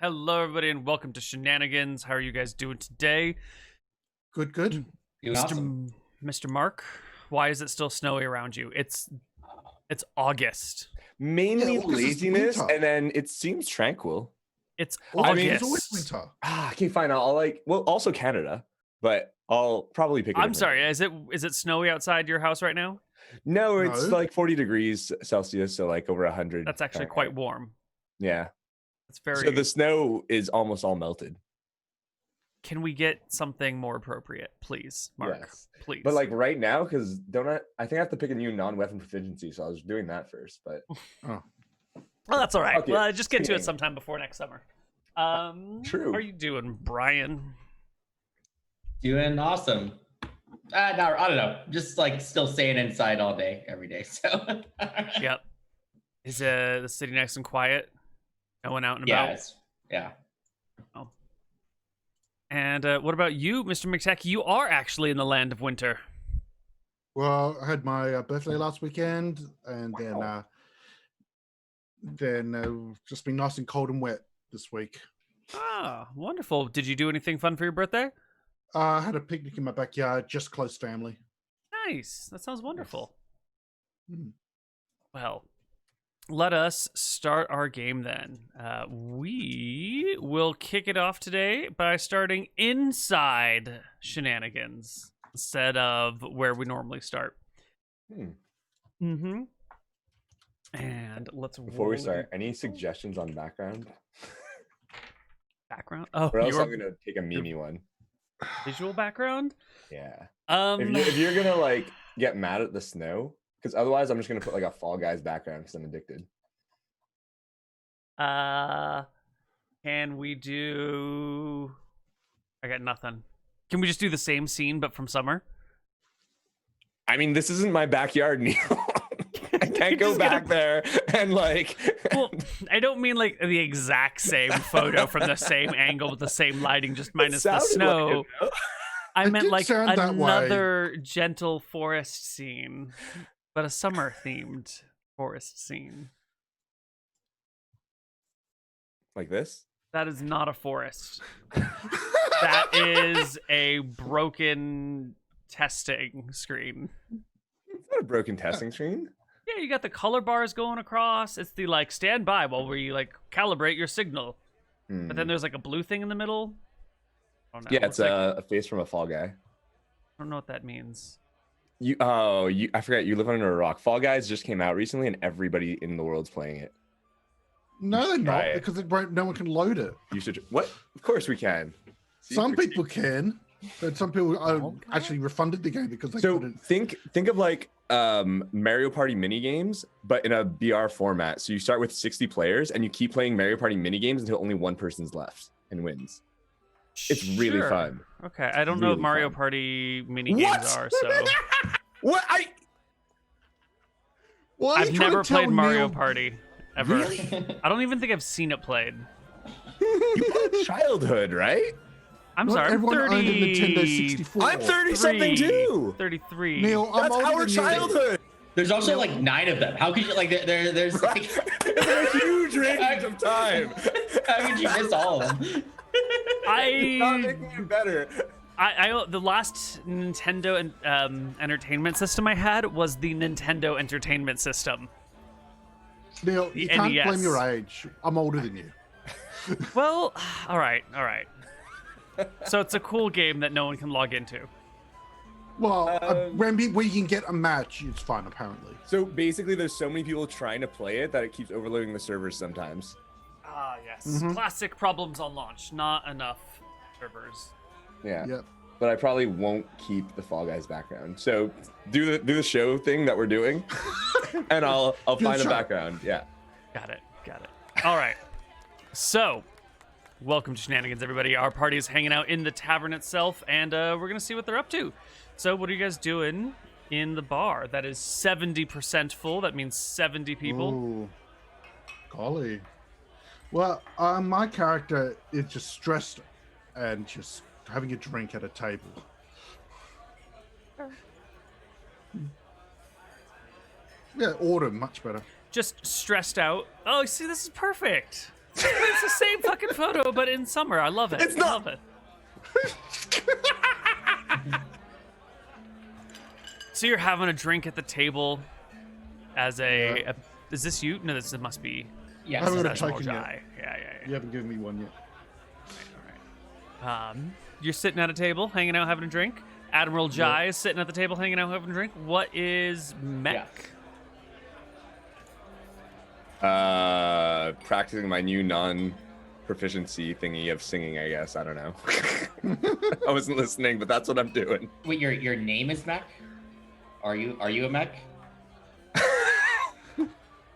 Hello, everybody, and welcome to Shenanigans. How are you guys doing today? Good. Doing awesome. Mr. Marc, why is it still snowy around you? It's August. Mainly Yeah, August is laziness, winter. and then it seems tranquil. It's August August. is always winter. Okay, fine. Also Canada, but I'll probably pick. I'm sorry. Is it snowy outside your house right now? No, it's No. like 40 degrees Celsius, so like over 100. That's actually quite warm. Yeah. It's very. So the snow is almost all melted. Can we get something more appropriate, please, Marc? Yes. Please. But like right now, because I think I have to pick a new non-weapon proficiency, so I was doing that first. But well, that's all right. Okay, Well, just get to it speaking. sometime before next summer. True. How are you doing, Bryan? Doing awesome. No, I don't know. Just like still staying inside all day, every day. So Yep. Is the city nice and quiet? No one out and yeah, about? yeah. Oh. And what about you, Mr. McTacky? You are actually in the land of winter. Well, I had my birthday last weekend, and then just been nice and cold and wet this week. Ah, wonderful. Did you do anything fun for your birthday? I had a picnic in my backyard, just close family. Nice. That sounds wonderful. Hmm. Well, let us start our game then. We will kick it off today by starting inside Shenanigans instead of where we normally start. Mm-hmm. And let's Before we start, any suggestions on background? background? Oh, Or else your I'm gonna take a Mimi one. visual background? Yeah. Um, If you're gonna like get mad at the snow, because otherwise I'm just gonna put like a Fall Guys background because I'm addicted. can we do? I got nothing. Can we just do the same scene but from summer? I mean, this isn't my backyard, Neal. I can't go back there and like. Well, I don't mean like the exact same photo from the same angle with the same lighting, just minus the sounded snow. like it, though. I It meant did like sound that way. another gentle forest scene, but a summer themed forest scene. Like this? That is not a forest. That is a broken testing screen. It's not a broken testing screen. Yeah, you got the color bars going across. It's the like stand by while we like calibrate your signal. But then there's like a blue thing in the middle. Oh, no. Yeah, it's a face from a Fall Guy. I don't know what that means. I forgot you live under a rock. Fall Guys just came out recently, and everybody in the world's playing it. No, they're Try not, it. because no one can load it. You should. What? Of course we can. See, Some you're- people can, but some people Okay. actually refunded the game because they So couldn't. think of like Mario Party mini games, but in a BR format. So you start with 60 players, and you keep playing Mario Party mini games until only one person's left and wins. It's really Sure. fun. Okay, I don't know what Really Mario fun. Party mini games are, so What? Why are I've you trying never to tell played Mario Neal- Party ever. Really? I don't even think I've seen it played. You played childhood, right? I'm Not sorry, I'm everyone 30. owned a Nintendo 64. I'm 30 something too. 33. Neil, I'm That's older our than you. childhood. There's also like 9 of them. How could you like there's like It's a huge range of time. how could you miss all of them? Not making it better. I the last Nintendo entertainment system I had was the Nintendo Entertainment System. Neil, The you can't NES. blame your age. I'm older than you. Well, all right. So it's a cool game that no one can log into. Well, when you can get a match, it's fun, apparently. So basically, there's so many people trying to play it that it keeps overloading the servers sometimes. Ah, yes. Mhm. Classic problems on launch. Not enough servers. Yeah. Yep. But I probably won't keep the Fall Guys background. So do the show thing that we're doing, and I'll find the show. background. Yeah. Got it. All right. So, welcome to Shenanigans, everybody. Our party is hanging out in the tavern itself, and we're going to see what they're up to. So, what are you guys doing in the bar? That is 70% full. That means 70 people. Ooh. Golly. Well, my character is just stressed and just having a drink at a table. Yeah, order, much better. Just stressed out. Oh, see, this is perfect. It's the same fucking photo, but in summer. I love it. It's I not- love it. So you're having a drink at the table as a is this you? No, this must be Yes. I haven't got a that's token yet. Sergej. Yeah. You haven't given me one yet. You're sitting at a table, hanging out, having a drink. Admiral Jai is sitting at the table, hanging out, having a drink. What is mech? Practicing my new non-proficiency thingy of singing, I guess. I don't know. I wasn't listening, but that's what I'm doing. Wait, your name is Mac? Are you a mech?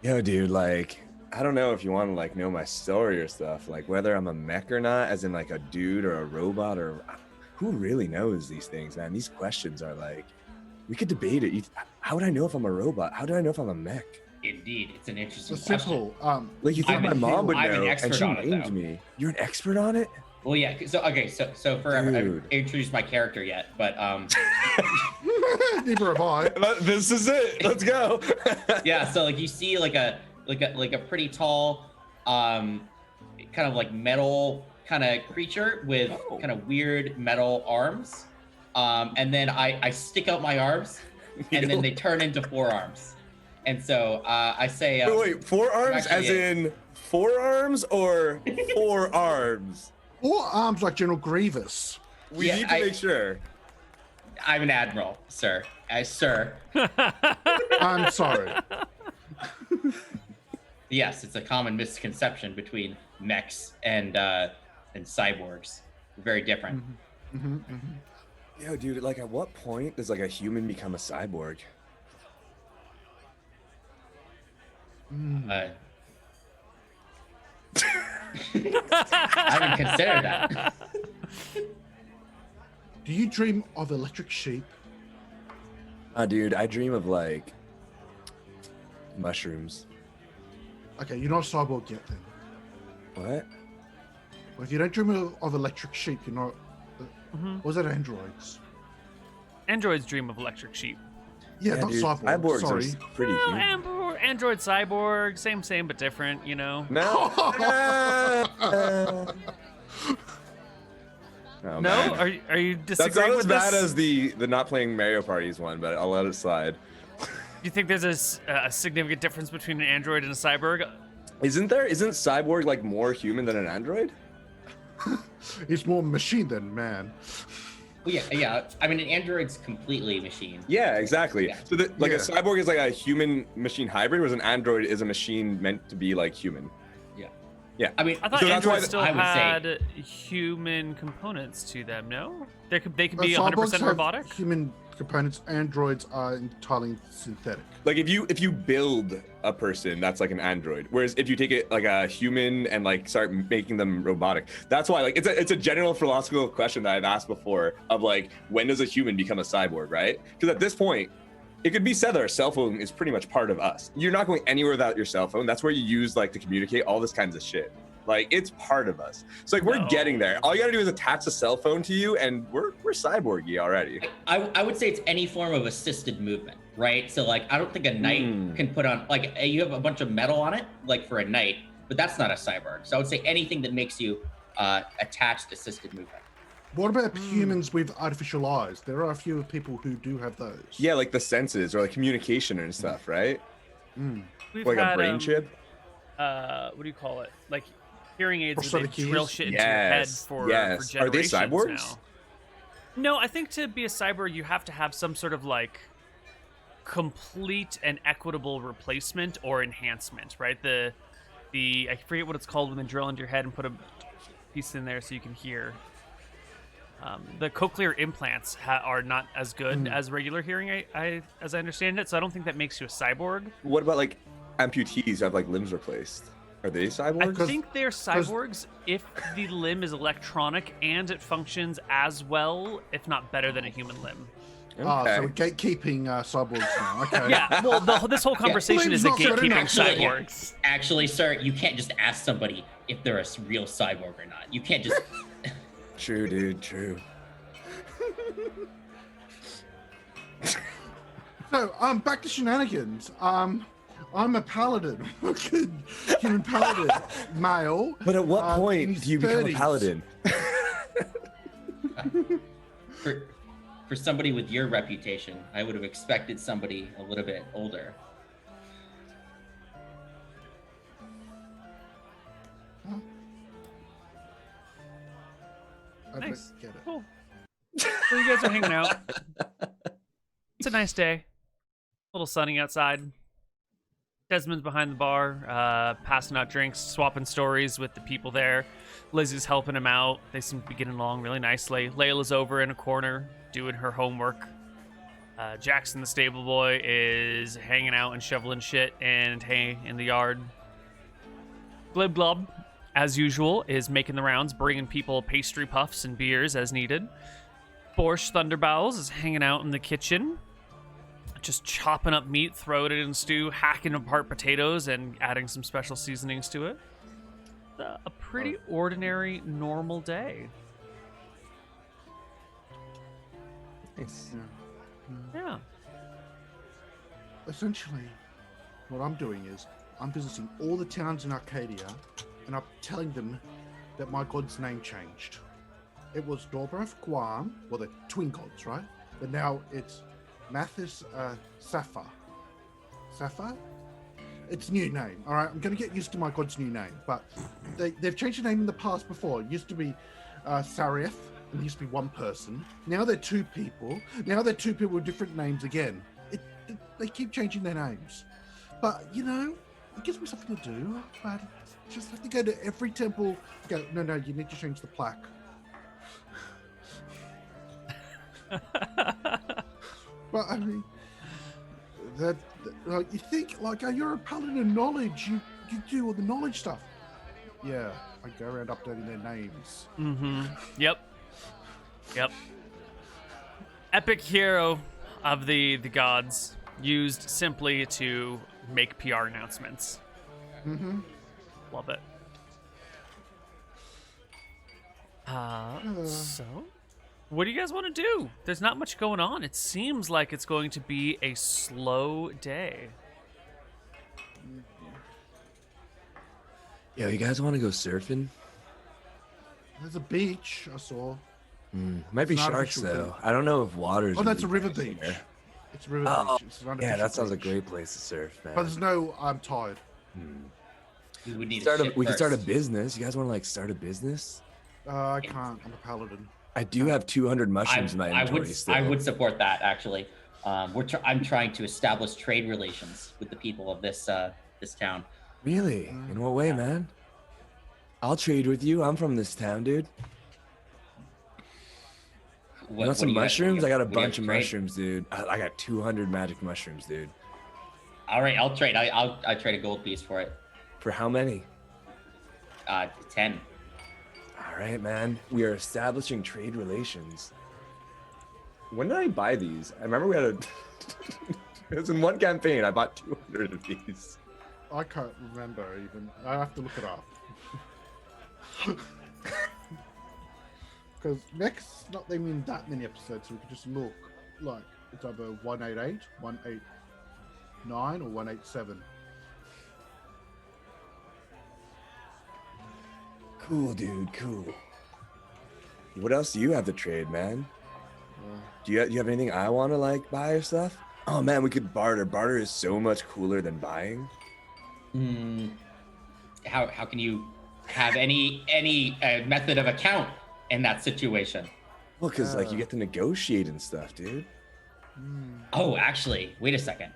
Yo, dude, like, I don't know if you want to like know my story or stuff, like whether I'm a mech or not, as in like a dude or a robot, or who really knows these things, man? These questions are like, we could debate it. How would I know if I'm a robot? How do I know if I'm a mech? Indeed, it's an interesting It's question. simple. Like, you think I'm my an- mom would I'm an know, expert and she on it, named though. me. You're an expert on it? Well, yeah. So for I Dude. haven't introduced my character yet, but Neither have I. This is it. Let's go. yeah. So like you see like a pretty tall, kind of like metal kind of creature with kind of weird metal arms, and then I stick out my arms, and then they turn into forearms, and so I say, Wait, forearms as actually, in forearms or forearms? Or arms like General Grievous. We Yeah, need to make sure. I'm an admiral, sir. Sir. I'm sorry. Yes, it's a common misconception between mechs and cyborgs. Very different. Yo, dude, like, at what point does like a human become a cyborg? I haven't considered that. Do you dream of electric sheep? Dude, I dream of like mushrooms. Okay, you're not a cyborg yet then. What? Well, if you don't dream of electric sheep, you're not. Was that androids? Androids dream of electric sheep. Yeah, not dude, cyborgs. cyborgs Sorry. are pretty Well, human. Android cyborg, same but different, you know. No. Oh, No, man. are you That's disagreeing not as with bad this? as the not playing Mario Parties one, but I'll let it slide. Do you think there's a significant difference between an android and a cyborg? Isn't Cyborg like more human than an android? It's more machine than man. Well, yeah. I mean, an android's completely machine. Yeah, exactly. Yeah. So a Yeah. cyborg is like a human machine hybrid, whereas an android is a machine meant to be like human. Yeah. I mean, I thought So that's why androids still I would say- had human components to them. No, they could be Cyborgs 100% have robotic. Human components. Androids are entirely synthetic. Like if you build a person, that's like an android. Whereas if you take it like a human and like start making them robotic, that's why like it's a general philosophical question that I've asked before of like, when does a human become a cyborg, right? Because at this point, it could be said that our cell phone is pretty much part of us. You're not going anywhere without your cell phone. That's where you use like to communicate, all this kinds of shit. Like it's part of us. So like we're No. getting there. All you gotta do is attach a cell phone to you, and we're cyborgy already. I would say it's any form of assisted movement, right? So like, I don't think a knight can put on like you have a bunch of metal on it, like for a knight, but that's not a cyborg. So I would say anything that makes you attached assisted movement. What about humans with artificial eyes? There are a few people who do have those. Yeah, like the senses or like communication and stuff, right? We've Like a had, brain chip. What do you call it? Like hearing aids that Prosthetic they drill keys? shit into your head Yes, for yes. Are they generations cyborgs? now. No, I think to be a cyborg, you have to have some sort of like complete and equitable replacement or enhancement, right? The I forget what it's called when they drill into your head and put a piece in there so you can hear. The cochlear implants are not as good as regular hearing, as I understand it. So I don't think that makes you a cyborg. What about like amputees who have like limbs replaced? Are they I cyborgs? think they're cyborgs if the limb is electronic and it functions as well, if not better than a human limb. So we're Okay. gatekeeping cyborgs now. Okay. Yeah, well, this whole conversation is the Limb's not good gatekeeping enough. Actually, yeah. cyborgs. Actually, sir, you can't just ask somebody if they're a real cyborg or not. You can't just. True, dude. True. So, back to Shenanigans. I'm a paladin. Human paladin, male. But at what in point his do you become a 30s. paladin? For somebody with your reputation, I would have expected somebody a little bit older. I don't Nice. get it. Cool. So you guys are hanging out. It's a nice day. A little sunny outside. Desmond's behind the bar, passing out drinks, swapping stories with the people there. Lizzie's helping him out. They seem to be getting along really nicely. Layla's over in a corner doing her homework. Jackson, the stable boy, is hanging out and shoveling shit and hay in the yard. Glib Glob, as usual, is making the rounds, bringing people pastry puffs and beers as needed. Borscht Thunderbowels is hanging out in the kitchen, just chopping up meat, throwing it in stew, hacking apart potatoes, and adding some special seasonings to it. A pretty ordinary, normal day. Nice. Yeah. Essentially, what I'm doing is I'm visiting all the towns in Arcadia, and I'm telling them that my god's name changed. It was Dorbreth Guam, well, the twin gods, right? But now it's Mathis Sapphire. Sapphire? It's new name, all right? I'm going to get used to my god's new name, but they've changed the name in the past before. It used to be Sareth, and it used to be one person. Now they're two people. Now they're two people with different names again. They keep changing their names. But, you know, it gives me something to do. But just have to go to every temple. Go, no, you need to change the plaque. But I mean, that like you think like you're a paladin of knowledge. You do all the knowledge stuff. Yeah, I go around updating their names. Mm-hmm. Yep. Epic hero of the gods, used simply to make PR announcements. Mm-hmm. Love it. So, what do you guys want to do? There's not much going on. It seems like it's going to be a slow day. Yo, you guys want to go surfing? There's a beach I saw. Might be It's not sharks official though. I don't know if water's. Oh, that's a really river nice beach. there. It's a river Oh, beach. It's an yeah, that unofficial sounds a beach. great place to surf, man. But there's no. I'm tired. We would need We could start a first. business. You guys want to like start a business? I can't. I'm a paladin. I do have 200 mushrooms in my I inventory would still. I would support that actually. I'm trying to establish trade relations with the people of this this town. Really? In what way, man? I'll trade with you. I'm from this town, dude. You want some mushrooms? I got a bunch of mushrooms, dude. I got 200 magic mushrooms, dude. All right, I'll trade. I'll trade a gold piece for it. For how many? 10. All right, man. We are establishing trade relations. When did I buy these? I remember we had a. It was in one campaign. I bought 200 of these. I can't remember even. I have to look it up. Because next, not them in that many episodes, so we could just look. Like, it's either 188, 189, or 187. Cool, dude. Cool. What else do you have to trade, man? Do you have anything I want to like buy or stuff? Oh man, we could barter. Barter is so much cooler than buying. How can you have any method of account in that situation? Well, because like you get to negotiate and stuff, dude. Oh, actually, wait a second.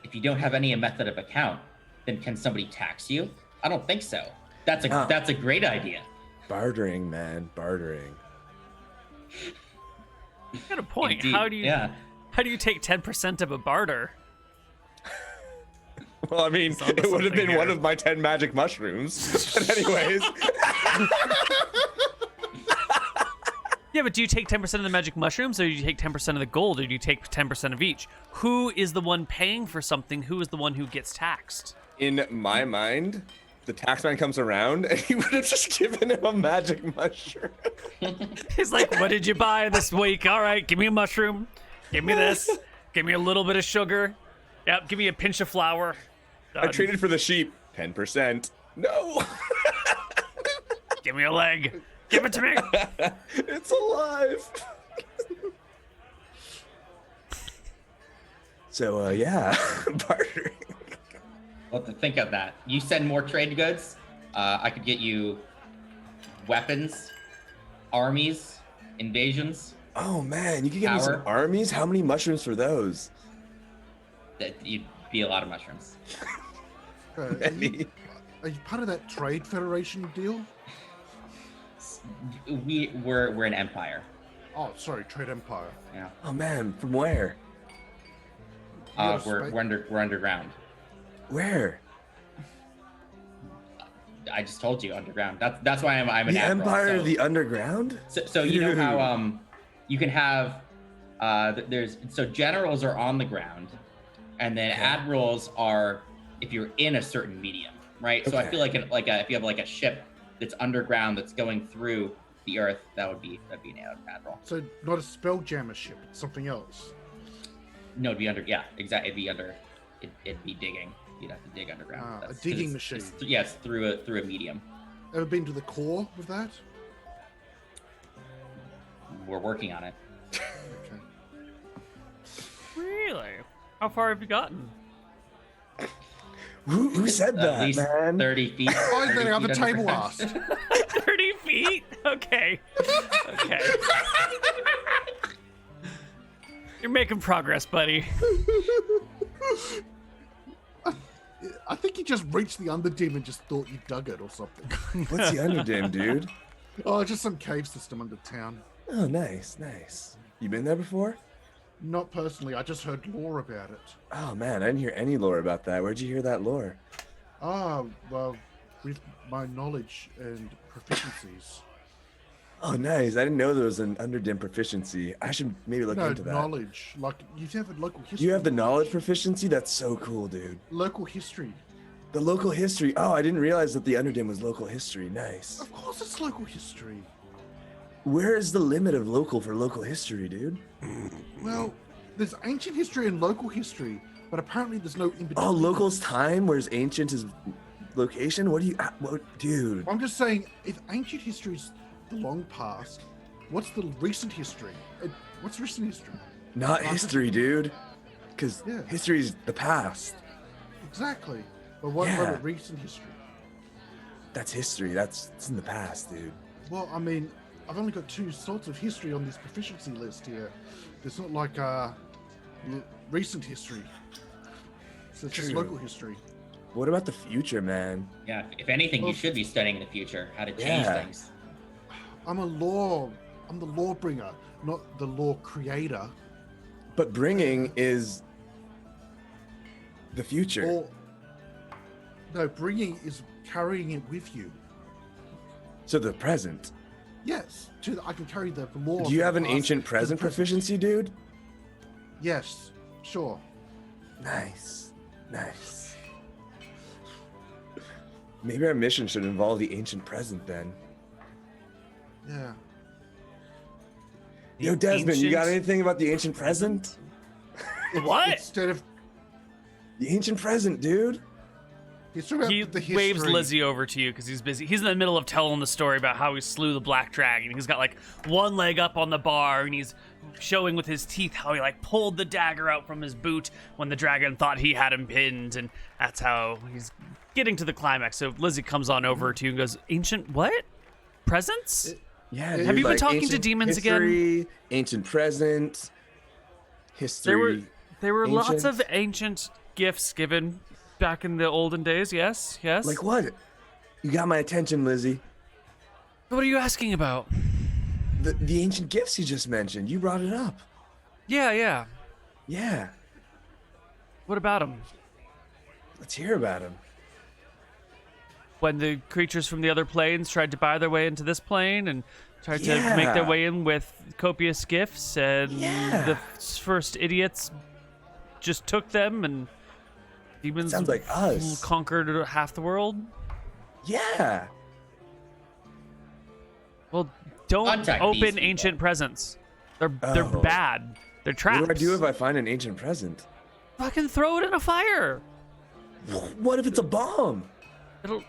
If you don't have any method of account, then can somebody tax you? I don't think so. That's a great idea. Bartering, man, bartering. You got a point. Indeed, How do you yeah. how do you take 10% of a barter? Well, I mean, It's onto it would have something been one here. of my 10 magic mushrooms. But anyways, Yeah, but do you take 10% of the magic mushrooms, or do you take 10% of the gold, or do you take 10% of each? Who is the one paying for something? Who is the one who gets taxed? in my mind, the taxman comes around and he would have just given him a magic mushroom. He's like, what did you buy this week? All right, give me a mushroom. Give me this. Give me a little bit of sugar. Yep, give me a pinch of flour. I traded for the sheep. 10%. No. Give me a leg. Give it to me. It's alive. So, yeah, bartering. Well, to think of that. You send more trade goods, I could get you weapons, armies, invasions. Oh, man, you could get me some armies? How many mushrooms for those? You'd be a lot of mushrooms. Are you part of that trade federation deal? We're an empire. Oh, sorry, trade empire. Yeah. Oh, man, from where? We're underground. Where? I just told you, underground. That's why I'm an the admiral. Empire of the Underground? So you know how you can have so generals are on the ground, and then admirals are if you're in a certain medium, right? So I feel like if you have like a ship that's underground that's going through the earth, that'd be an admiral. So not a spelljammer ship, it's something else. No, it'd be exactly. It'd be digging. You'd have to dig underground. A digging machine. It's through a medium. Ever been to the core with that? We're working on it. Okay. Really? How far have you gotten? Who said that, At least man? 30 feet. Oh, is that how the 30 feet table underground. asked? 30 feet? Okay. Okay. You're making progress, buddy. I think you just reached the Underdim and just thought you dug it or something. What's the Underdim, dude? Oh, just some cave system under town. Oh, nice. You been there before? Not personally, I just heard lore about it. Oh, man, I didn't hear any lore about that. Where'd you hear that lore? Ah, well, with my knowledge and proficiencies. Oh, nice. I didn't know there was an Underdim proficiency. I should maybe look into that. Knowledge. Like, you have a local history. You have the knowledge proficiency? That's so cool, dude. Local history. The local history. Oh, I didn't realize that the Underdim was local history. Nice. Of course it's local history. Where is the limit of local for local history, dude? Well, there's ancient history and local history, but apparently there's no in between. Oh, local's time, whereas ancient is location? What, dude? I'm just saying, if ancient history is the long past, what's the recent history? What's recent history? Not history, dude. Because Yeah. history is the past. Exactly. But what Yeah. about recent history? That's history. It's in the past, dude. Well, I mean, I've only got two sorts of history on this proficiency list here. There's not like recent history. So it's just True. local history. What about the future, man? Yeah, if anything, you should be studying the future, how to change things. I'm the law bringer, not the law creator. But bringing is the future. Or no, bringing is carrying it with you. So the present. Yes, I can carry the law. Do you have an past ancient to the present present. proficiency, dude? Yes, sure. Nice. Maybe our mission should involve the ancient present then. Yeah. Yo, Desmond, you got ancient- anything about the ancient present? What? Instead of The ancient present, dude. he's talking about He the history. waves Lizzie over to you because he's busy. He's in the middle of telling the story about how he slew the black dragon. He's got like one leg up on the bar and he's showing with his teeth how he like pulled the dagger out from his boot when the dragon thought he had him pinned, and that's how he's getting to the climax. So Lizzie comes on over to you and goes, "Ancient what? Presents?" Yeah. Have dude, you been like talking to ancient demons history, Ancient present. History. There were lots ancient. of ancient gifts given back in the olden days. Yes. Like what? You got my attention, Lizzie. What are you asking about? The ancient gifts you just mentioned. You brought it up. Yeah. Yeah. What about them? Let's hear about him. When the creatures from the other planes tried to buy their way into this plane and tried to make Yeah. their way in with copious gifts, and Yeah. the first idiots just took them, and demons Sounds like us. conquered half the world. Yeah. Well, don't Contact these open people. ancient presents. They're Oh. bad. They're traps. What do I do if I find an ancient present? Fucking throw it in a fire. What if it's a bomb? It'll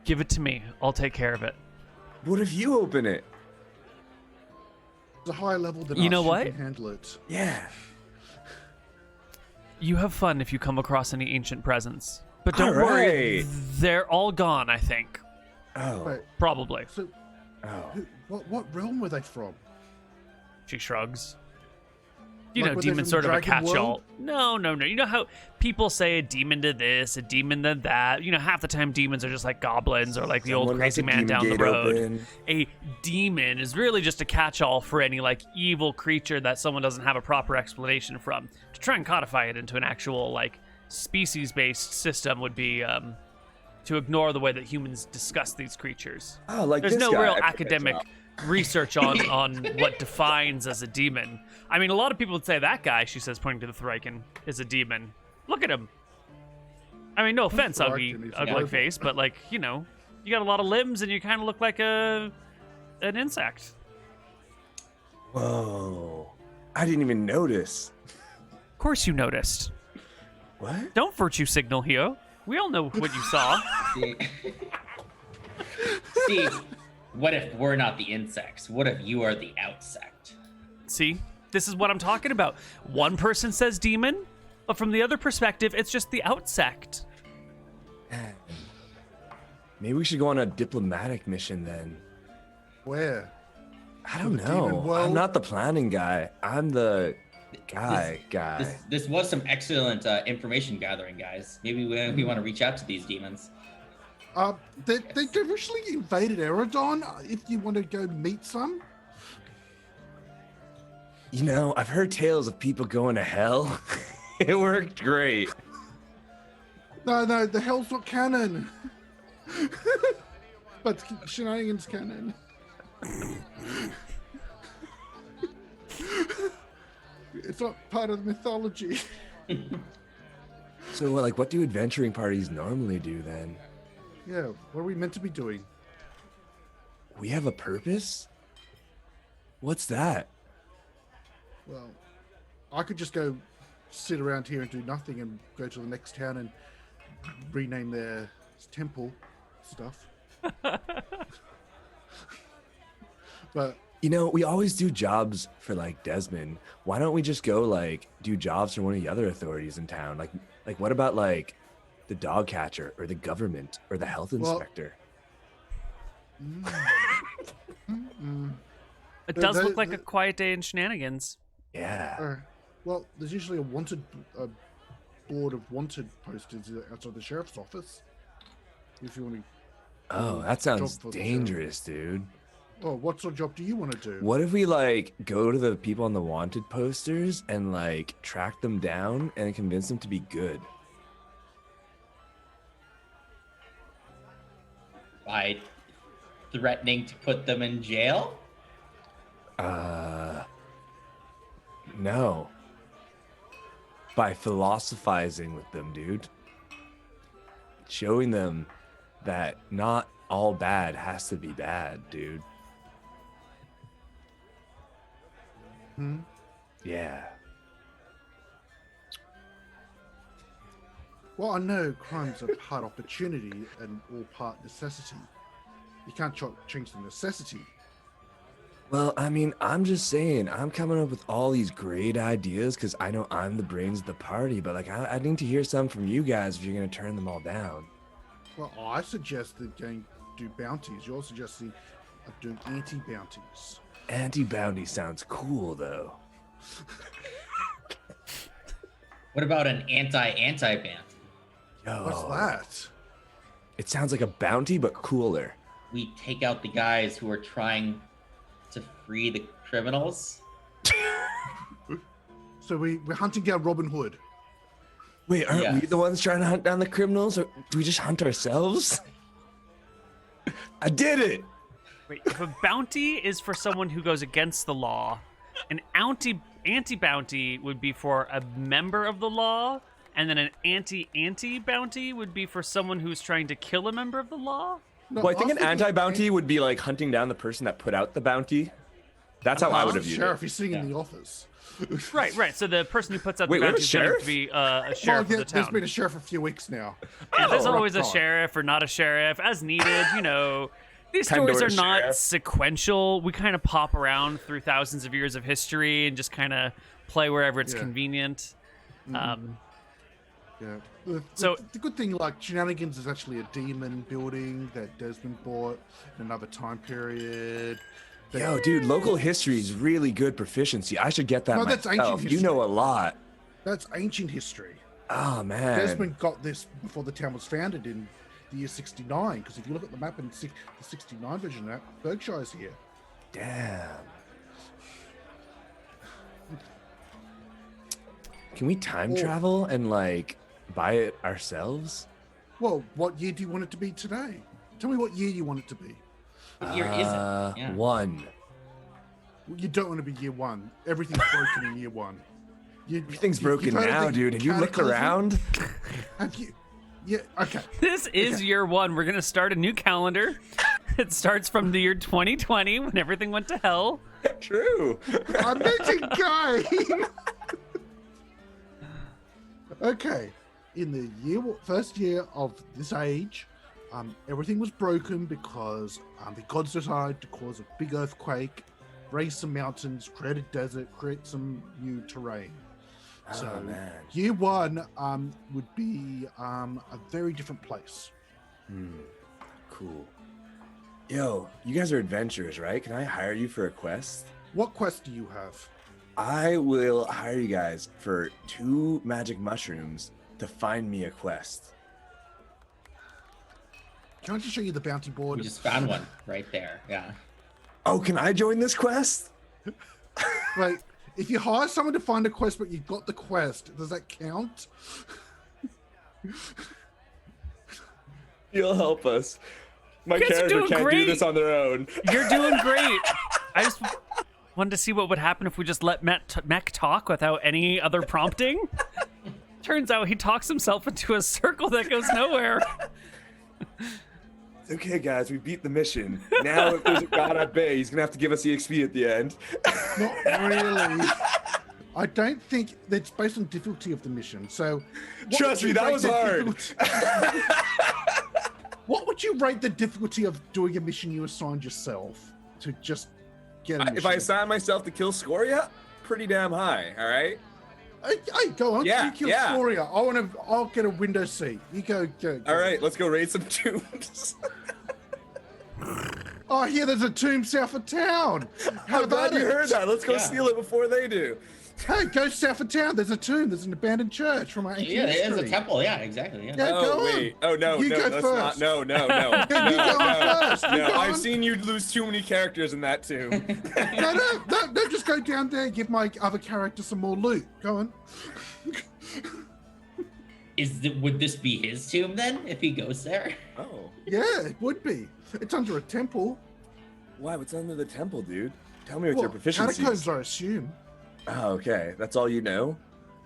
give it to me. I'll take care of it. What if you open it? It's a higher level than You us. know You what? can handle it. Yeah. You have fun if you come across any ancient presents. But don't All worry, right. they're all gone, I think. Oh. Wait, Probably. so Oh. what realm were they from? She shrugs. You Like, know, were they demon's from sort of a Dragon catch-all. World? No. You know how people say a demon did this, a demon did that? You know, half the time demons are just like goblins or like the old Someone crazy left a man demon down the gate road. open. A demon is really just a catch-all for any like evil creature that someone doesn't have a proper explanation from. To try and codify it into an actual like species-based system would be to ignore the way that humans discuss these creatures. Oh, like There's this no guy. real I picked academic up. research on what defines as a demon. I mean, a lot of people would say that guy, she says, pointing to the Thryken, is a demon. Look at him. I mean, no offense, Thryken is ugly horrible. face, but like, you know, you got a lot of limbs and you kind of look like an insect. Whoa. I didn't even notice. Of course you noticed. What? Don't virtue signal here. We all know what you saw. Steve, what if we're not the insects? What if you are the outsect? See? This is what I'm talking about. One person says demon, but from the other perspective, it's just the outsect. Maybe we should go on a diplomatic mission then. Where? I don't the demon know. world? I'm not the planning guy. I'm the guy. This was some excellent information gathering, guys. Maybe we want to reach out to these demons. They originally invaded Eridon. If you want to go meet some. You know, I've heard tales of people going to hell. It worked great. No, the hell's not canon. But Shenanigans canon. It's not part of the mythology. So, like, what do adventuring parties normally do then? Yeah, what are we meant to be doing? We have a purpose? What's that? Well, I could just go sit around here and do nothing and go to the next town and rename their temple stuff. But You know, we always do jobs for like Desmond. Why don't we just go like do jobs for one of the other authorities in town? Like what about like the dog catcher or the government or the health Well- inspector? It does the- look like the- a quiet day in Shenanigans. Yeah. well, there's usually a board of wanted posters outside the sheriff's office. If you want to. Oh, that sounds Job for the dangerous, dude. Oh, what sort of job do you want to do? What if we like go to the people on the wanted posters and like track them down and convince them to be good? By threatening to put them in jail? No. By philosophizing with them, dude. Showing them that not all bad has to be bad, dude. Hmm? Yeah. Well, I know crimes are part opportunity and all part necessity. You can't change the necessity. Well, I mean, I'm just saying, I'm coming up with all these great ideas because I know I'm the brains of the party, but like, I need to hear some from you guys if you're going to turn them all down. Well, I suggested going to do bounties. You're suggesting doing anti-bounties. Anti-bounty sounds cool, though. What about an anti-bounty? Yo, What's that? It sounds like a bounty, but cooler. We take out the guys who are trying to free the criminals. So we're hunting down Robin Hood. Wait, aren't we Yes. the ones trying to hunt down the criminals, or do we just hunt ourselves? I did it! Wait, if a bounty is for someone who goes against the law, an anti-bounty would be for a member of the law, and then an anti-bounty would be for someone who's trying to kill a member of the law? No, Well, I think was an thinking anti-bounty would be like hunting down the person that put out the bounty. That's how I would have viewed Sheriff, it. he's sitting in the office. Right. So the person who puts out Wait, the we have a bounty is going sheriff? to be a sheriff of the There's town. been a sheriff a few weeks now. Yeah, there's Oh, always a God. sheriff or not a sheriff as needed. You know, these Pandora stories are not sheriff. sequential. We kind of pop around through thousands of years of history and just kind of play wherever it's Yeah. convenient. Yeah. So- The good thing, like Shenanigans, is actually a demon building that Desmond bought in another time period. Yo, dude, local history is really good proficiency. I should get that No, that's myself. ancient You know a history. lot. That's ancient history. Oh man. Desmond got this before the town was founded in the year 69. Because if you look at the map in the 69 version of that, Berkshire's here. Damn. Can we time Oh. travel and like buy it ourselves? Well, what year do you want it to be today? Tell me what year you want it to be. What year is it? Yeah. 1. You don't want to be year 1. Everything's broken in year 1. Everything's you've broken heard of now, the dude. Have you looked cataclysm? around? Have you? Yeah. Okay. This is year 1. We're going to start a new calendar. It starts from the year 2020 when everything went to hell. True. Amazing game. Okay. In the first year of this age, everything was broken because the gods decided to cause a big earthquake, raise some mountains, create a desert, create some new terrain. So Oh, man. year 1 would be a very different place. Cool. Yo, you guys are adventurers, right? Can I hire you for a quest? What quest do you have? I will hire you guys for 2 magic mushrooms to find me a quest. Can I just show you the bounty board? We just found one right there. Yeah. Oh, can I join this quest? Like, if you hire someone to find a quest, but you got the quest, does that count? You'll help us. My You guys are character doing can't do great. this on their own. You're doing great. I just wanted to see what would happen if we just let Mech talk without any other prompting. Turns out he talks himself into a circle that goes nowhere. Okay, guys, we beat the mission. Now, if there's a god at bay, he's gonna have to give us the XP at the end. Not really. I don't think that's based on difficulty of the mission. So, what Trust would me, you that rate was the hard. What would you rate the difficulty of doing a mission you assigned yourself to just get a mission? If I assign myself to kill Scoria, pretty damn high. All right. Hey, go on. Yeah, You kill yeah. Gloria. I'll get a window seat. You go. All right, let's go raid some tombs. Oh, here, there's a tomb south of town. How I'm glad about you it? heard that. Let's go Yeah. steal it before they do. Hey, go south of town. There's a tomb. There's an abandoned church from our ancient Yeah, there is a history. temple. Yeah, exactly. Yeah. Yeah, go Oh on. wait. Oh no, You no, go that's first. not. No. No, You go first. You no. go I've on. seen you lose too many characters in that tomb. No, just go down there and give my other character some more loot. Go on. Would this be his tomb then, if he goes there? Oh. Yeah, it would be. It's under a temple. Why? What's under the temple, dude? Tell me what your Catacombs, proficiencies. I assume. Oh, okay. That's all you know?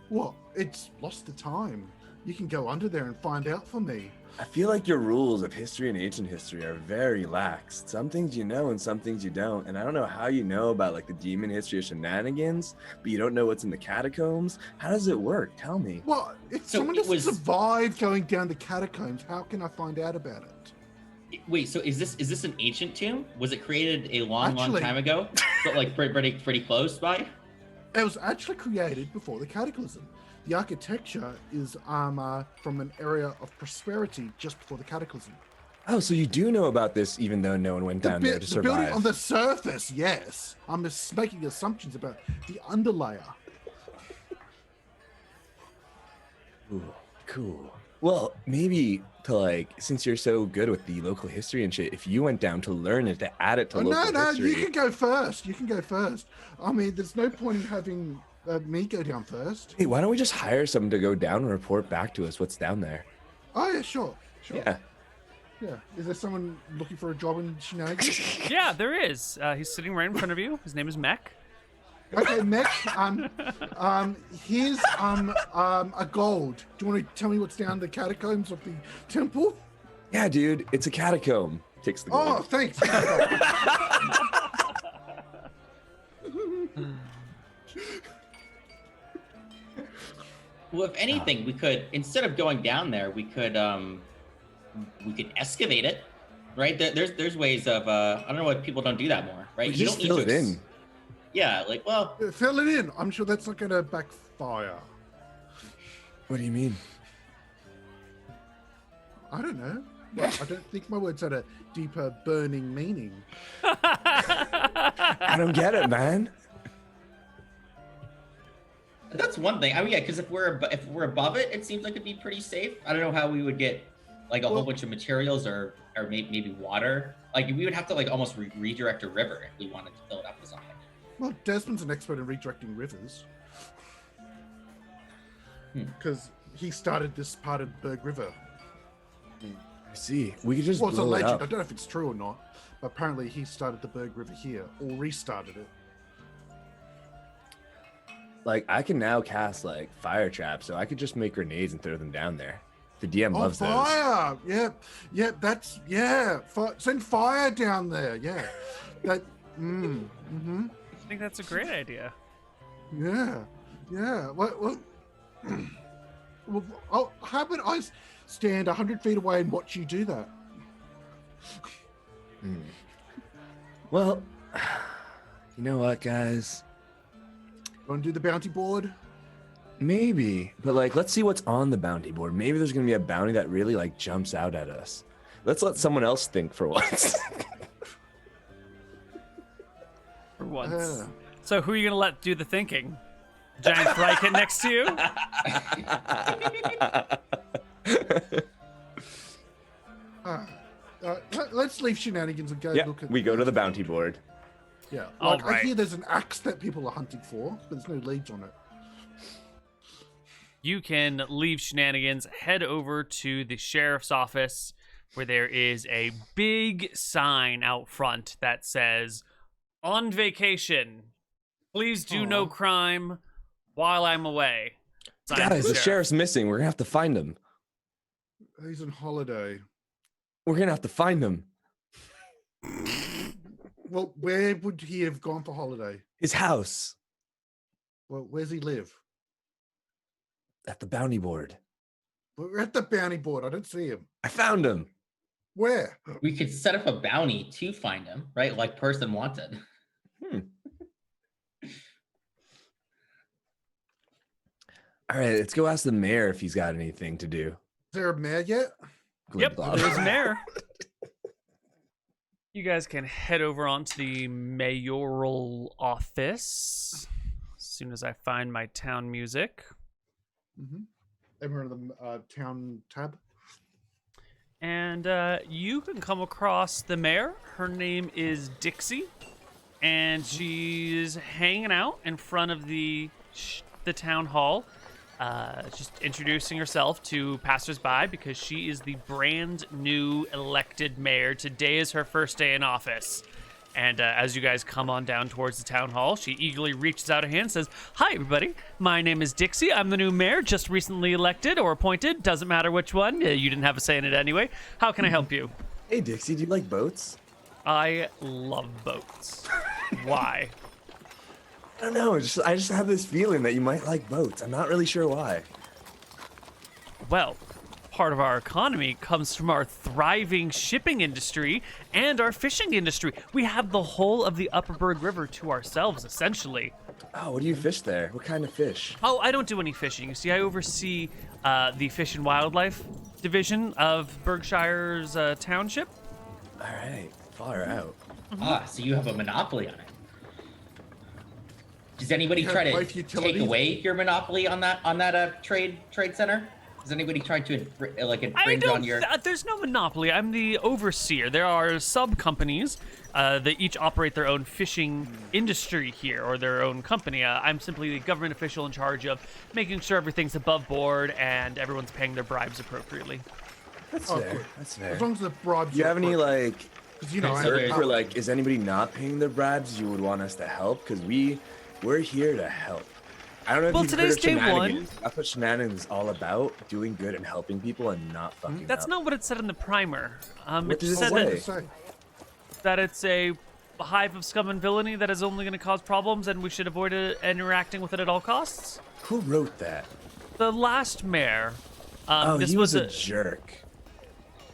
What? It's lost the time. You can go under there and find out for me. I feel like your rules of history and ancient history are very lax. Some things you know and some things you don't. And I don't know how you know about like the demon history of Shenanigans, but you don't know what's in the catacombs. How does it work? Tell me. Well, if So someone it doesn't was- survive going down the catacombs, how can I find out about it? Wait, so is this an ancient tomb? Was it created a long Actually- time ago? But like pretty close by? It was actually created before the Cataclysm. The architecture is from an area of prosperity just before the Cataclysm. Oh, so you do know about this even though no one went down there to The building survive. on the surface, yes. I'm just making assumptions about the underlayer. Ooh, cool. Well, maybe to like, since you're so good with the local history and shit, if you went down to learn it, to add it to Oh, local no, history. you can go first. You can go first. I mean, there's no point in having me go down first. Hey, why don't we just hire someone to go down and report back to us what's down there? Oh, yeah, sure. Yeah. Yeah. Is there someone looking for a job in Shenanigans? Yeah, there is. He's sitting right in front of you. His name is Mech. Okay, Mech, here's a gold. Do you want to tell me what's down the catacombs of the temple? Yeah, dude, it's a catacomb. Takes the gold. Oh, thanks. Well, if anything, we could, instead of going down there, we could excavate it, right? There's ways of I don't know why people don't do that more, right? We just fill it in. Yeah, like, well, Fill it in. I'm sure that's not going to backfire. What do you mean? I don't know. Well, I don't think my words had a deeper, burning meaning. I don't get it, man. that's one thing. I mean, yeah, because if we're above it, it seems like it'd be pretty safe. I don't know how we would get like a whole bunch of materials or maybe water. Like we would have to like almost redirect a river if we wanted to fill it up with something. Well, Desmond's an expert in redirecting rivers. Because he started this part of Berg River. I see. We could just Well, it's a blow it legend. I up. don't know if it's true or not, but apparently he started the Berg River here, or restarted it. Like, I can now cast, like, fire traps, so I could just make grenades and throw them down there. The DM loves those. Fire! Yeah, that's, yeah. Send fire down there, yeah. That, mm-hmm. I think that's a great idea. Yeah. Well, how about I stand 100 feet away and watch you do that? Well, you know what, guys? Want to do the bounty board? Maybe, but like, let's see what's on the bounty board. Maybe there's gonna be a bounty that really like jumps out at us. Let's let someone else think for once. For once. So who are you gonna let do the thinking? Giant Thryket next to you? Let's leave Shenanigans and go Yeah, look at. we go to the bounty board. Yeah, All like I right. hear there's an axe that people are hunting for, but there's no leads on it. You can leave Shenanigans, head over to the sheriff's office, where there is a big sign out front that says, "On vacation. Please do no crime while I'm away." Signed Guys, the sheriff. sheriff's missing. We're gonna have to find him. He's on holiday. We're gonna have to find him. Well, where would he have gone for holiday? His house Well, where's he live? at the bounty board. We're at the bounty board. I don't see him. I found him. Where? We could set up a bounty to find him, right? Like person wanted. All right, let's go ask the mayor if he's got anything to do. Is there a mayor yet? Yep, Glib there's glob. mayor. You guys can head over onto the mayoral office as soon as I find my town music. Mm-hmm. Everyone in the town tab. And you can come across the mayor. Her name is Dixie, and she's hanging out in front of the town hall, just introducing herself to passersby because she is the brand new elected mayor. Today is her first day in office. And as you guys come on down towards the town hall, she eagerly reaches out a hand and says, "Hi, everybody. My name is Dixie. I'm the new mayor, just recently elected or appointed. Doesn't matter which one. You didn't have a say in it anyway. How can I help you?" Hey, Dixie, do you like boats? I love boats. Why? I don't know. I just have this feeling that you might like boats. I'm not really sure why. Well, part of our economy comes from our thriving shipping industry and our fishing industry. We have the whole of the Upper Berg River to ourselves, essentially. Oh, what do you fish there? What kind of fish? Oh, I don't do any fishing. You see, I oversee the Fish and Wildlife Division of Berkshire's township. All right, far out. So you have a monopoly on it. Does anybody have try to both take utilities? away your monopoly on that trade center? Is anybody trying to infringe on your? There's no monopoly. I'm the overseer. There are sub companies that each operate their own fishing industry here, or their own company. I'm simply the government official in charge of making sure everything's above board and everyone's paying their bribes appropriately. That's Oh, fair. good. That's fair. As long as the bribes. Do you have any like, 'Cause, you know, I Okay, have so or like, is anybody not paying their bribes? You would want us to help because we're here to help. I don't know if Well, you've today's heard of day one. Shenanigans. That's what Shenanigans is all about: doing good and helping people and not fucking That's up. not what it said in the primer. What It does it said say? to say. that it's a hive of scum and villainy that is only going to cause problems, and we should avoid interacting with it at all costs? Who wrote that? The last mayor. This He was a jerk.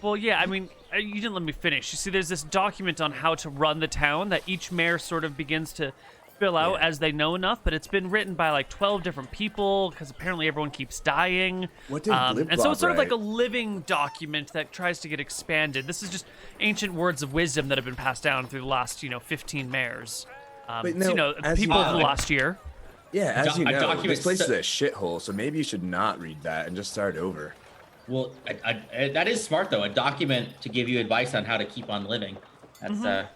Well, yeah, I mean, you didn't let me finish. You see, there's this document on how to run the town that each mayor sort of begins to fill out as they know enough, but it's been written by like 12 different people because apparently everyone keeps dying. What did and so it's sort of like write? a living document that tries to get expanded. This is just ancient words of wisdom that have been passed down through the last, 15 mayors. But no, as people you of the know- last year. Yeah, as you know, document this place is so- a shithole, so maybe you should not read that and just start over. Well, that is smart though. A document to give you advice on how to keep on living. That's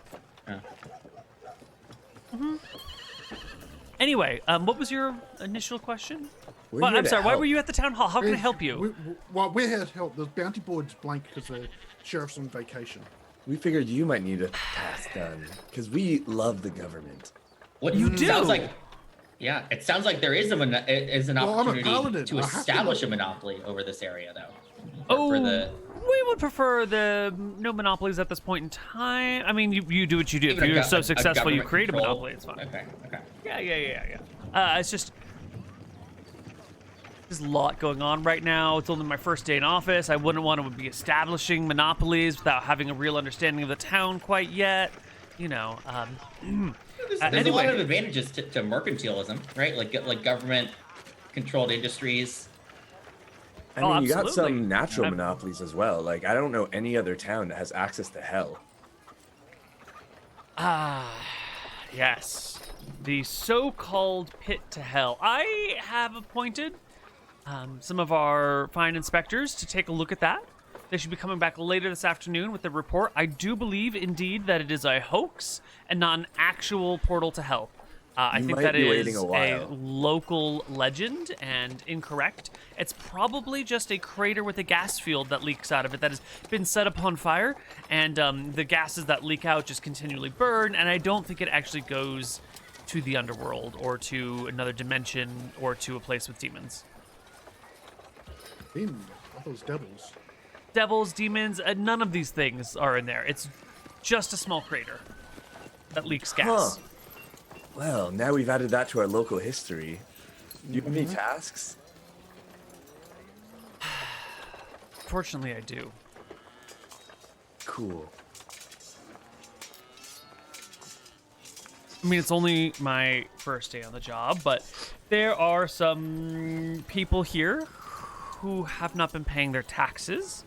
Anyway, what was your initial question? We're Well, here I'm to sorry, why help. were you at the town hall? How can I help you? We're here to help. The bounty board's blank because the sheriff's on vacation. We figured you might need a task done because we love the government. what You do? sounds like. Yeah, it sounds like there is an Well, I'm a opportunity paladin. to I have to establish look. a monopoly over this area, though. Oh, For the we would prefer the no monopolies at this point in time. I mean, you do what you do. If Even a you're go- so a successful, you government create a control. monopoly. It's fine. Okay. Yeah. It's just there's a lot going on right now. It's only my first day in office. I wouldn't want to be establishing monopolies without having a real understanding of the town quite yet. There's a Anyway. lot of advantages to mercantilism, right? Like government-controlled industries. I Oh, mean, you got absolutely. some natural I've- monopolies as well. Like, I don't know any other town that has access to hell. Yes, the so-called pit to hell. I have appointed some of our fine inspectors to take a look at that. They should be coming back later this afternoon with a report. I do believe, indeed, that it is a hoax and not an actual portal to hell. I You think might that be is waiting a a while. local legend and incorrect. It's probably just a crater with a gas field that leaks out of it that has been set upon fire, and the gases that leak out just continually burn, and I don't think it actually goes to the underworld or to another dimension or to a place with demons. Demons. I thought it was devils. Devils, demons, none of these things are in there. It's just a small crater that leaks gas. Huh. Well, now we've added that to our local history. Do you have any tasks? Fortunately, I do. Cool. I mean, it's only my first day on the job, but there are some people here who have not been paying their taxes,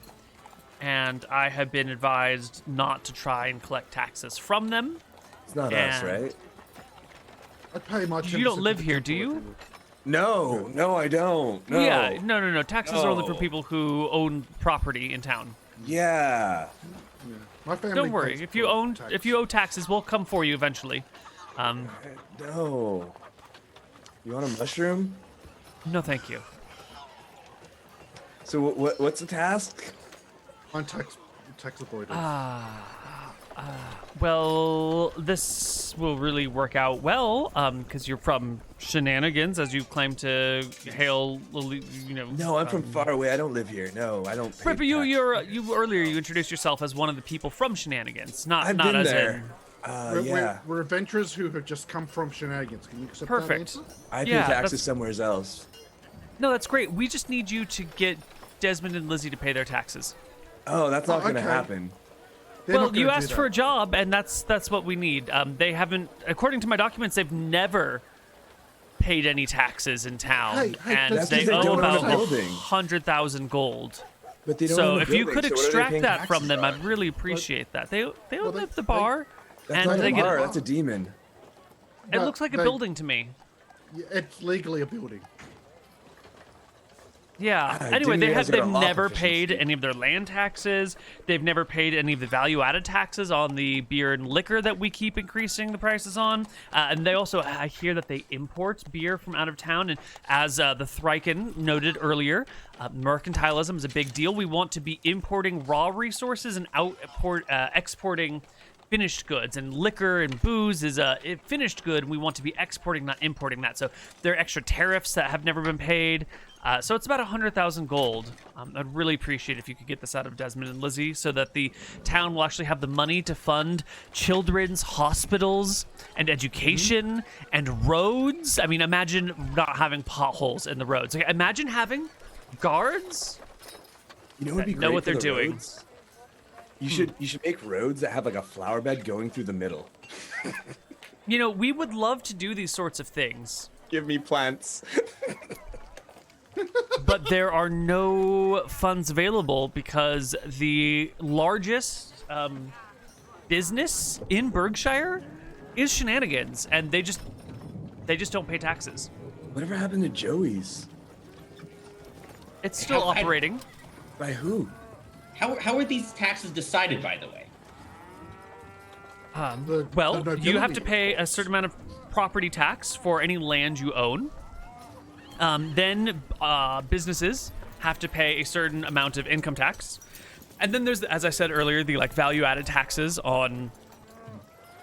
and I have been advised not to try and collect taxes from them. It's not us, And- right? I pay my. You don't 10% live to the here, do temple you? if would. No, I don't. No. Yeah, no. Taxes are only for No. people who own property in town. Yeah. Yeah. My family. Don't worry. pays If you for own, tax. if you owe taxes, we'll come for you eventually. No. You want a mushroom? No, thank you. So what's the task? I'm tax avoidance. Well, this will really work out well, because you're from Shenanigans, as you claim to hail. No, I'm from far away. I don't live here. No, I don't. pay Right, but you tax. earlier you introduced yourself as one of the people from Shenanigans, not I've not been as there. We're we're adventurers who have just come from Shenanigans. Can you accept that Perfect. answer? I pay Yeah, taxes that's- somewhere else. No, that's great. We just need you to get Desmond and Lizzie to pay their taxes. Oh, that's not gonna okay. happen. They're Well, not you gonna do asked that. for a job, and that's what we need. They haven't, according to my documents, they've never paid any taxes in town, Hey, and that's they 'cause they owe don't own a about building. 100,000 gold. But they don't So own a if you building, could so what are they extract paying that from taxes them, on? I'd really appreciate that. They own they- the bar, That's and not they a get. bar. That's a demon. It But looks like a they- building to me. Yeah, it's legally a building. Yeah. I Anyway, didn't they've realize they got a law never paid proficiency. any of their land taxes. They've never paid any of the value-added taxes on the beer and liquor that we keep increasing the prices on. And they also, I hear that they import beer from out of town. And as the Thryken noted earlier, mercantilism is a big deal. We want to be importing raw resources and exporting finished goods, and liquor and booze is a finished good. We want to be exporting, not importing that. So there are extra tariffs that have never been paid. So it's about 100,000 gold. I'd really appreciate if you could get this out of Desmond and Lizzie so that the town will actually have the money to fund children's hospitals and education and roads. I mean, imagine not having potholes in the roads. Like, imagine having guards You know what would be that great know what for they're the doing. roads? You should make roads that have like a flower bed going through the middle. You know, we would love to do these sorts of things, Give me plants. but there are no funds available because the largest business in Berkshire is Shenanigans, and they just don't pay taxes. Whatever happened to Joey's? It's still How- operating. By who? How are these taxes decided, by the way? Well, the you have to nobility, pay of a course. certain amount of property tax for any land you own. Then businesses have to pay a certain amount of income tax. And then there's, as I said earlier, the like value-added taxes on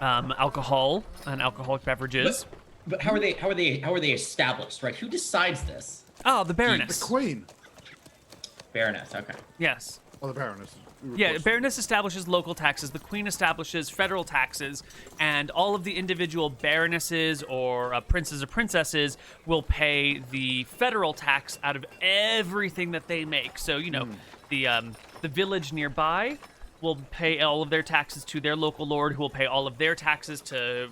alcohol and alcoholic beverages. But how are they established, right? Who decides this? Oh, the The Baroness. Queen. Baroness, okay. Yes. Or the Baroness. Yeah, Baroness establishes local taxes, the Queen establishes federal taxes, and all of the individual baronesses or princes or princesses will pay the federal tax out of everything that they make. So, you know, the village nearby will pay all of their taxes to their local lord, who will pay all of their taxes to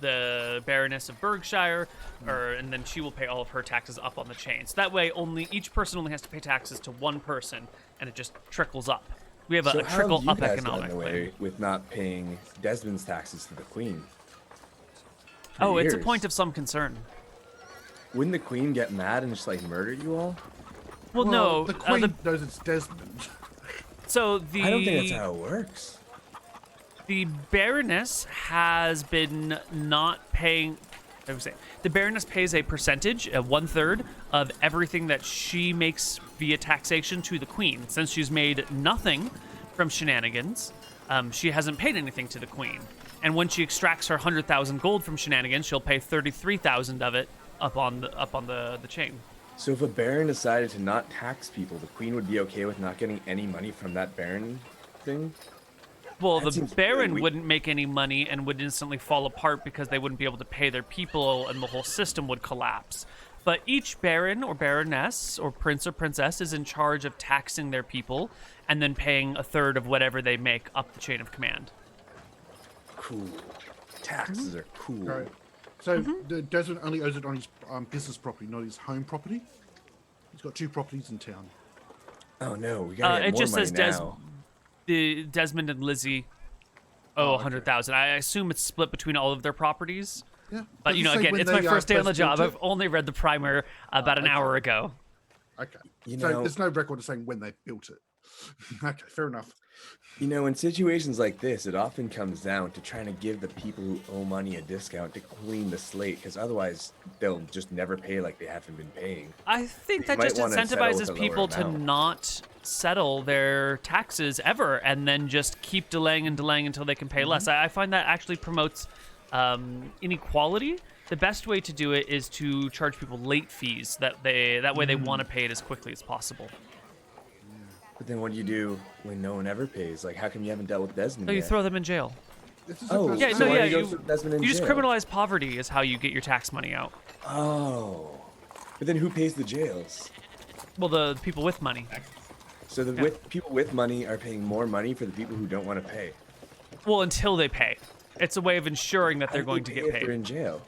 the Baroness of Berkshire, and then she will pay all of her taxes up on the chain. So that way, each person only has to pay taxes to one person, and it just trickles up. We have So a how trickle have you up guys economic gotten thing. away with not paying Desmond's taxes to the Queen? For Oh, it's a years. point of some concern. Wouldn't the Queen get mad and just like murder you all? Well, no. The Queen knows it's Desmond. So I don't think that's how it works. the Baroness has been not paying. I would say the Baroness pays a percentage, 1/3 of everything that she makes via taxation to the Queen. Since she's made nothing from Shenanigans, she hasn't paid anything to the Queen. And when she extracts her 100,000 gold from Shenanigans, she'll pay 33,000 of it up on the chain. So if a baron decided to not tax people, the Queen would be okay with not getting any money from that baron thing? Well, That the seems Baron really weak. wouldn't make any money and would instantly fall apart because they wouldn't be able to pay their people and the whole system would collapse. But each Baron or Baroness or Prince or Princess is in charge of taxing their people and then paying 1/3 of whatever they make up the chain of command. Cool. Taxes are cool. Right. So the Desmond only owes it on his business property, not his home property. He's got 2 properties in town. Oh no, we gotta get It more just money says now. Desmond and Lizzie owe okay. 100,000. I assume it's split between all of their properties. Yeah. But, Does you it know, say again, when it's my they, first day on the first job. built I've it? only read the primer about an hour ago. Okay. You So know- there's no record of saying when they built it. Okay, fair enough. You know, in situations like this, it often comes down to trying to give the people who owe money a discount to clean the slate, because otherwise they'll just never pay like they haven't been paying. I think You that might just wanna settle with incentivizes a lower people to amount. not settle their taxes ever and then just keep delaying and delaying until they can pay less. I find that actually promotes inequality. The best way to do it is to charge people late fees that way they want to pay it as quickly as possible. But then what do you do when no one ever pays? Like, how come you haven't dealt with Desmond So you yet? throw them in jail. This is Oh, the Yeah, first no, so why yeah, do you you- go throw Desmond in You just jail? criminalize poverty is how you get your tax money out. Oh. But then who pays the jails? Well, the people with money. So the people with money are paying more money for the people who don't want to pay. Well, until they pay. It's a way of ensuring that they're How do going they to pay get if they're paid. in jail.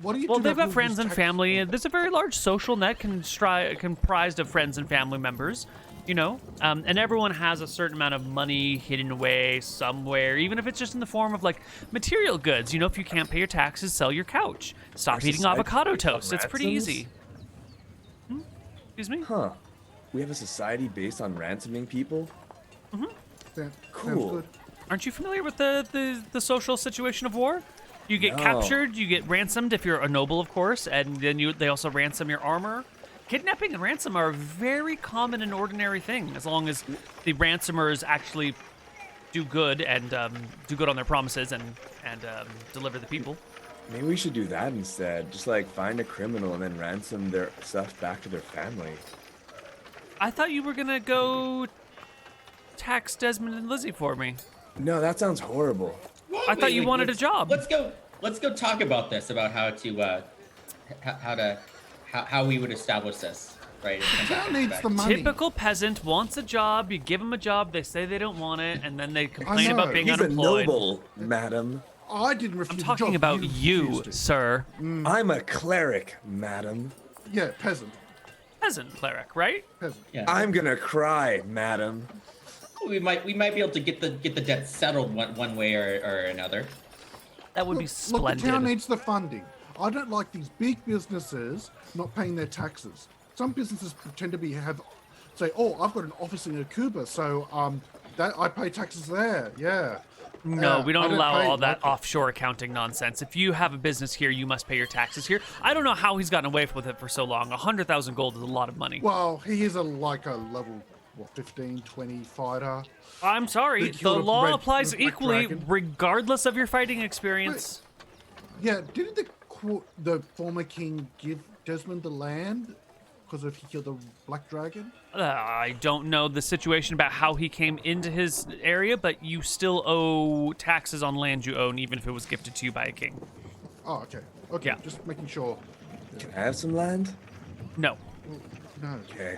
What do you Well, do they've about got friends and tax- family. There's a very large social net comprised of friends and family members, you know, and everyone has a certain amount of money hidden away somewhere, even if it's just in the form of like material goods. You know, if you can't pay your taxes, sell your couch. Stop Our eating society avocado based on toast. It's pretty ransoms? easy. Excuse me? Huh. We have a society based on ransoming people? Yeah, sounds Cool. good. Aren't you familiar with the social situation of war? You get No. captured, you get ransomed if you're a noble, of course, and then they also ransom your armor. Kidnapping and ransom are a very common and ordinary thing, as long as the ransomers actually do good and do good on their promises and deliver the people. Maybe we should do that instead. Just like find a criminal and then ransom their stuff back to their family. I thought you were gonna go tax Desmond and Lizzie for me. No, that sounds horrible. I thought you wanted a job. Let's go talk about this, about how we would establish this, right? The town needs the money. Typical peasant wants a job. You give them a job. They say they don't want it, and then they complain know. about being He's a unemployed. noble, madam. I didn't refuse I'm the talking job. about you, refused it. sir. I'm a cleric, madam. Yeah, peasant. Peasant cleric, right? Peasant. Yeah. I'm gonna cry, madam. We might be able to get the debt settled one way or another. That would be Look, splendid. the town needs the funding. I don't like these big businesses not paying their taxes. Some businesses pretend to say, "Oh, I've got an office in Koibu, so that I pay taxes there." Yeah. No, we I don't don't allow pay all that like- offshore accounting nonsense. If you have a business here, you must pay your taxes here. I don't know how he's gotten away with it for so long. 100,000 gold is a lot of money. Well, he is a level 15, 20 fighter. I'm sorry, He the killed a law red- applies black equally, dragon. regardless of your fighting experience. Yeah, didn't the former king give Desmond the land because if he killed the black dragon? I don't know the situation about how he came into his area, but you still owe taxes on land you own, even if it was gifted to you by a king. Oh, okay. Okay, Yeah. just making sure. Can I have some land? No, No. Okay.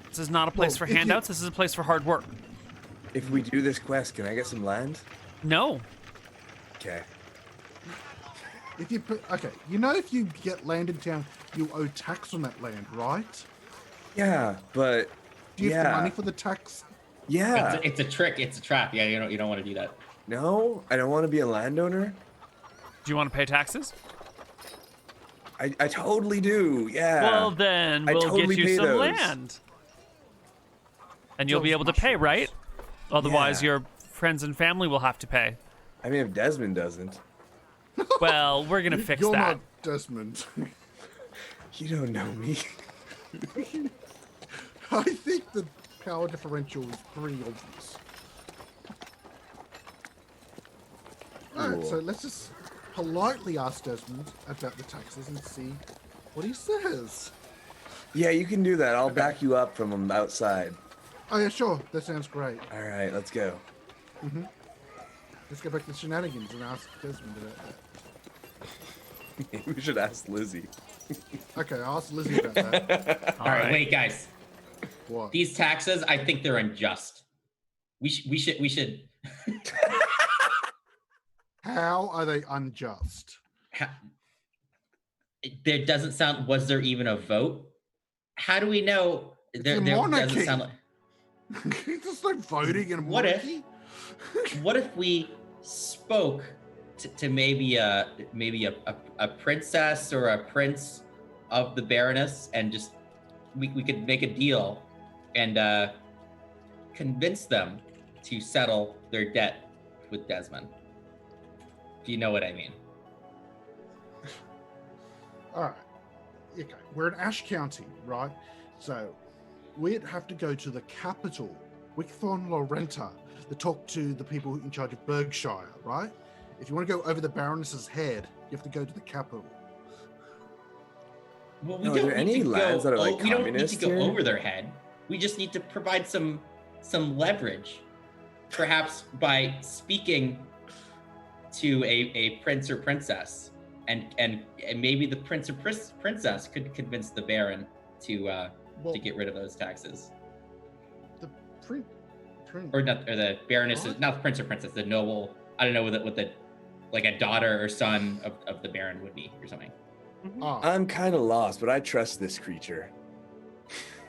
this is not a place Well, for if you- handouts. This is a place for hard work. If we do this quest, can I get some land? No. Okay. If you put, okay, you know if you get land in town, you owe tax on that land, right? Yeah, but Do you yeah, have the money for the tax? yeah. It's a trick. It's a trap. Yeah, you don't want to do that. No, I don't want to be a landowner. Do you want to pay taxes? I totally do. Yeah. Well, then I we'll totally get you pay some those. land. And you'll be Those able to pay, mushrooms. right? Otherwise, Yeah. your friends and family will have to pay. I mean, if Desmond doesn't, Well, we're going to fix You're that. not Desmond. you don't know me. I think the power differential is pretty obvious. Alright, Cool. so let's just politely ask Desmond about the taxes and see what he says. Yeah, you can do that. I'll back you up from outside. Oh yeah, sure. That sounds great. All right, let's go. Let's go back to Shenanigans and ask Desmond about that. We should ask Lizzie. Okay, I'll ask Lizzie about that. All right, wait, guys. What? These taxes, I think they're unjust. We should. How are they unjust? There doesn't sound. Was there even a vote? How do we know? There a doesn't monarchy. sound like. There's no voting in a What if- monarchy. What if we spoke to maybe a princess or a prince of the Baroness, and just we could make a deal and convince them to settle their debt with Desmond. Do you know what I mean? All right. Okay. We're in Ash County, right? So we'd have to go to the capital, Wickthorn Lorenta, to talk to the people in charge of Berkshire, right? If you want to go over the Baroness's head, you have to go to the capital. Well, No, are there any lands that are, like, we don't need to communist go here? over their head. We just need to provide some leverage, perhaps by speaking to a prince or princess, and maybe the prince or princess could convince the Baron to get rid of those taxes. The print. Or not, or the Baroness, What? not the prince or princess, the noble. I don't know what the like a daughter or son of the Baron would be or something. Ah, I'm kind of lost, but I trust this creature.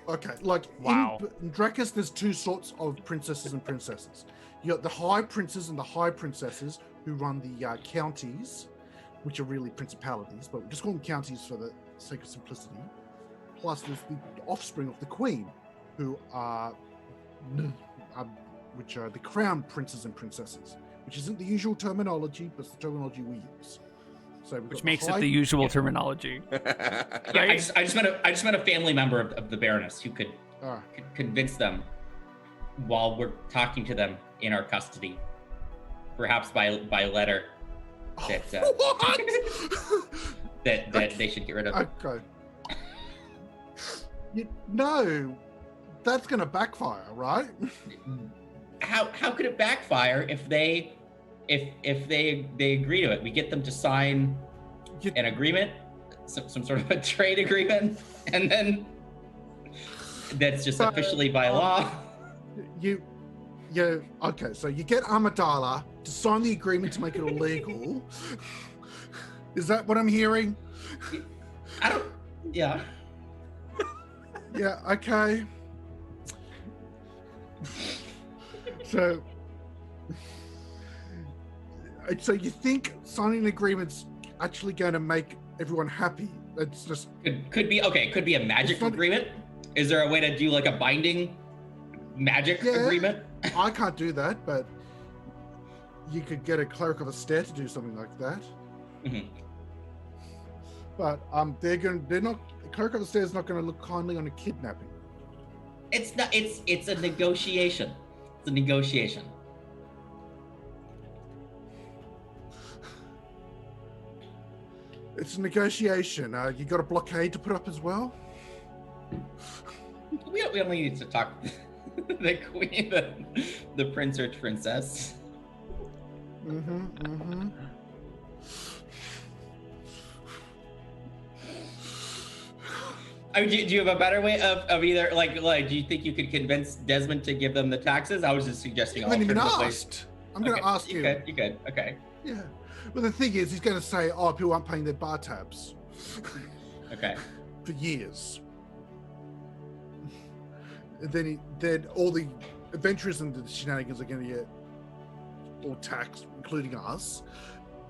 okay. Like Wow. in Drakus, there's two sorts of princesses and princesses. You got the high princes and the high princesses who run the counties, which are really principalities, but we just call them counties for the sake of simplicity. Plus, there's the offspring of the queen, who are which are the crown princes and princesses, which isn't the usual terminology, but it's the terminology we use. So we've Which got makes high- it the usual terminology. Yeah, Right? I just met a family member of the Baroness who could Ah, convince them while we're talking to them in our custody, perhaps by letter. What? that they should get rid of. Okay. No, that's going to backfire, right? How could it backfire if they agree to it? We get them to sign an agreement, some sort of a trade agreement, and then that's just officially by law. Okay, so you get Amidala to sign the agreement to make it illegal. Is that what I'm hearing? Yeah. Yeah, okay. So you think signing an agreement's actually going to make everyone happy? It's just could be a magic agreement. Is there a way to do like a binding magic agreement? I can't do that, but you could get a cleric of Astaire to do something like that. Mm-hmm. But cleric of Astaire is not going to look kindly on a kidnapping. It's not. It's a negotiation. It's a negotiation. It's a negotiation. You got a blockade to put up as well? We only need to talk the queen, the prince or princess. Mm-hmm. I mean, do you have a better way of either like do you think you could convince Desmond to give them the taxes? I was just suggesting. I haven't even asked. I'm going to ask you. You could. Okay. Yeah. Well, the thing is, he's going to say, "Oh, people aren't paying their bar tabs." Okay. For years. And then all the adventurers and the shenanigans are going to get all taxed, including us,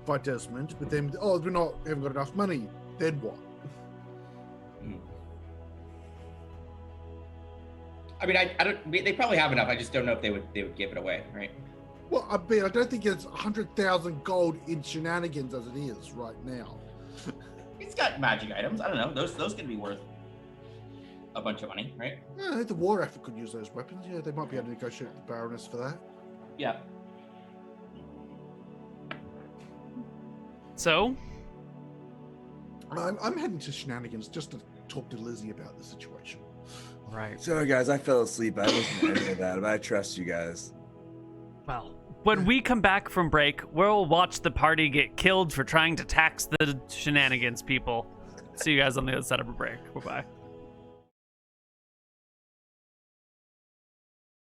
by Desmond. But then, haven't got enough money. Then what? I mean, I don't. They probably have enough. I just don't know if they would give it away, right? Well, I don't think it's 100,000 gold in shenanigans as it is right now. He's got magic items. I don't know. Those could be worth a bunch of money, right? Yeah, I think the war effort could use those weapons. Yeah, they might be able to negotiate with the Baroness for that. Yeah. So? I'm heading to Shenanigans just to talk to Lizzie about the situation. Right. Sorry, guys, I fell asleep. I listened to any of that, but I trust you guys. Well, when we come back from break, we'll watch the party get killed for trying to tax the Shenanigans people. See you guys on the other side of a break. Bye-bye.